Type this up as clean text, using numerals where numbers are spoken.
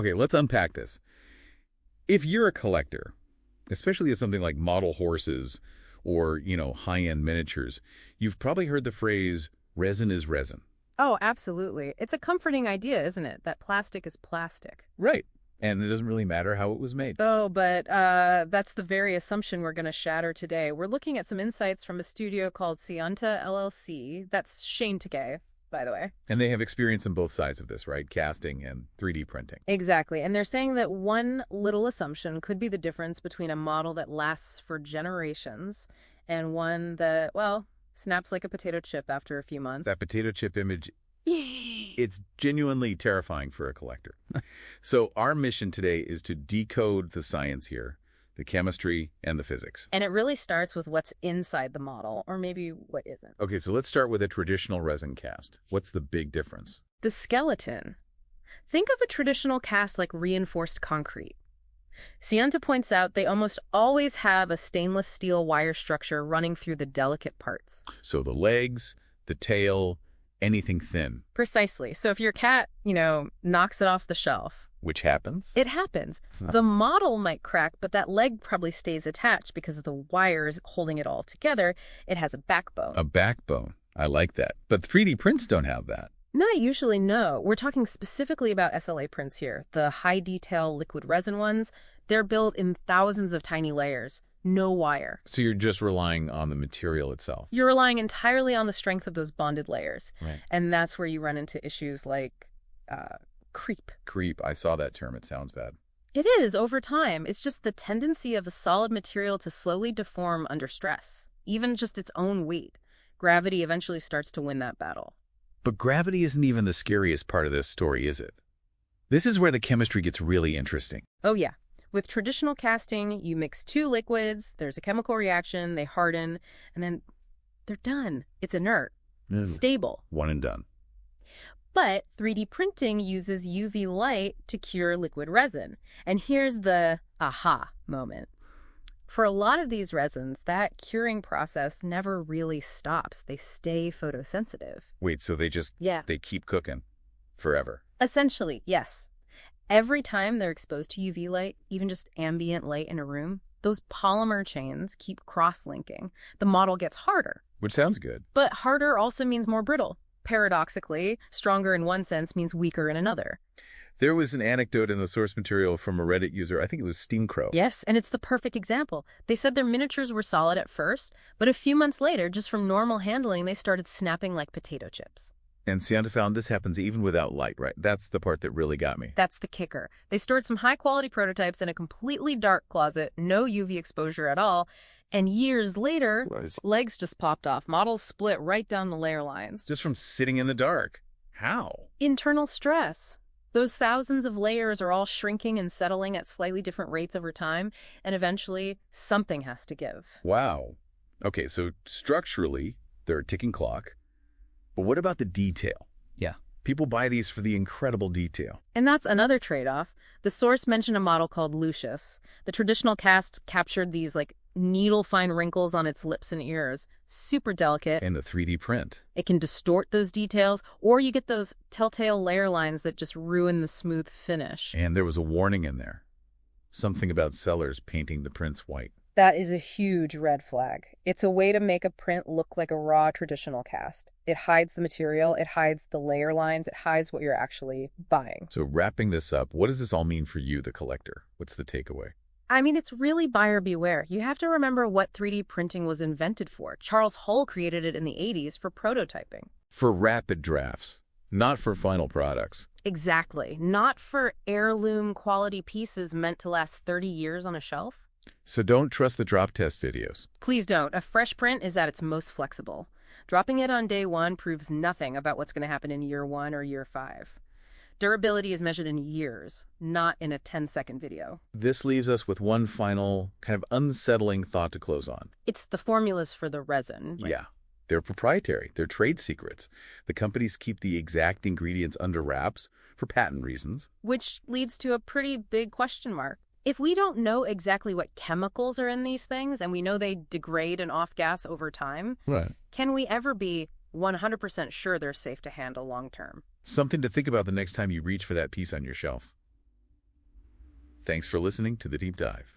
Okay, let's unpack this. If you're a collector, especially of something like model horses or, high-end miniatures, you've probably heard the phrase, resin is resin. Oh, absolutely. It's a comforting idea, isn't it? That plastic is plastic. Right. And it doesn't really matter how it was made. Oh, but that's the very assumption we're going to shatter today. We're looking at some insights from a studio called Sianta LLC. That's Shane Takei, by the way. And they have experience on both sides of this, right? Casting and 3D printing. Exactly. And they're saying that one little assumption could be the difference between a model that lasts for generations and one that, well, snaps like a potato chip after a few months. That potato chip image, it's genuinely terrifying for a collector. So our mission today is to decode the science here, the chemistry and the physics. And it really starts with what's inside the model, or maybe what isn't. Okay, so let's start with a traditional resin cast. What's the big difference? The skeleton. Think of a traditional cast like reinforced concrete. Sianta points out they almost always have a stainless steel wire structure running through the delicate parts. So the legs, the tail, anything thin. Precisely. So if your cat, knocks it off the shelf. Which happens? It happens. The model might crack, but that leg probably stays attached because of the wires holding it all together. It has a backbone. A backbone. I like that. But 3D prints don't have that. Not usually, no. We're talking specifically about SLA prints here. The high-detail liquid resin ones, they're built in thousands of tiny layers. No wire. So you're just relying on the material itself. You're relying entirely on the strength of those bonded layers. Right. And that's where you run into issues like creep. Creep. I saw that term. It sounds bad. It is, over time. It's just the tendency of a solid material to slowly deform under stress, even just its own weight. Gravity eventually starts to win that battle. But gravity isn't even the scariest part of this story, is it? This is where the chemistry gets really interesting. Oh, yeah. With traditional casting, you mix two liquids, there's a chemical reaction, they harden, and then they're done. It's inert, stable. One and done. But 3D printing uses UV light to cure liquid resin. And here's the aha moment. For a lot of these resins, that curing process never really stops. They stay photosensitive. Wait, so they keep cooking forever? Essentially, yes. Every time they're exposed to UV light, even just ambient light in a room, those polymer chains keep cross-linking. The model gets harder. Which sounds good. But harder also means more brittle. Paradoxically, stronger in one sense means weaker in another. There was an anecdote in the source material from a Reddit user, I think it was Steamcrow. Yes, and it's the perfect example. They said their miniatures were solid at first, but a few months later, just from normal handling, they started snapping like potato chips. And Sianta found this happens even without light, right? That's the part that really got me. That's the kicker. They stored some high-quality prototypes in a completely dark closet, no UV exposure at all, and years later, legs just popped off. Models split right down the layer lines. Just from sitting in the dark. How? Internal stress. Those thousands of layers are all shrinking and settling at slightly different rates over time, and eventually something has to give. Wow. Okay, so structurally, they're a ticking clock. But what about the detail? Yeah. People buy these for the incredible detail. And that's another trade-off. The source mentioned a model called Lucius. The traditional cast captured these needle-fine wrinkles on its lips and ears. Super delicate. And the 3D print. It can distort those details, or you get those telltale layer lines that just ruin the smooth finish. And there was a warning in there. Something about sellers painting the prints white. That is a huge red flag. It's a way to make a print look like a raw traditional cast. It hides the material, it hides the layer lines, it hides what you're actually buying. So wrapping this up, what does this all mean for you, the collector? What's the takeaway? I mean, it's really buyer beware. You have to remember what 3D printing was invented for. Charles Hull created it in the 80s for prototyping. For rapid drafts, not for final products. Exactly. Not for heirloom quality pieces meant to last 30 years on a shelf. So don't trust the drop test videos. Please don't. A fresh print is at its most flexible. Dropping it on day one proves nothing about what's going to happen in year 1 or year 5. Durability is measured in years, not in a 10-second video. This leaves us with one final kind of unsettling thought to close on. It's the formulas for the resin. Right? Yeah. They're proprietary. They're trade secrets. The companies keep the exact ingredients under wraps for patent reasons. Which leads to a pretty big question mark. If we don't know exactly what chemicals are in these things, and we know they degrade and off-gas over time, right, can we ever be 100% sure they're safe to handle long-term? Something to think about the next time you reach for that piece on your shelf. Thanks for listening to The Deep Dive.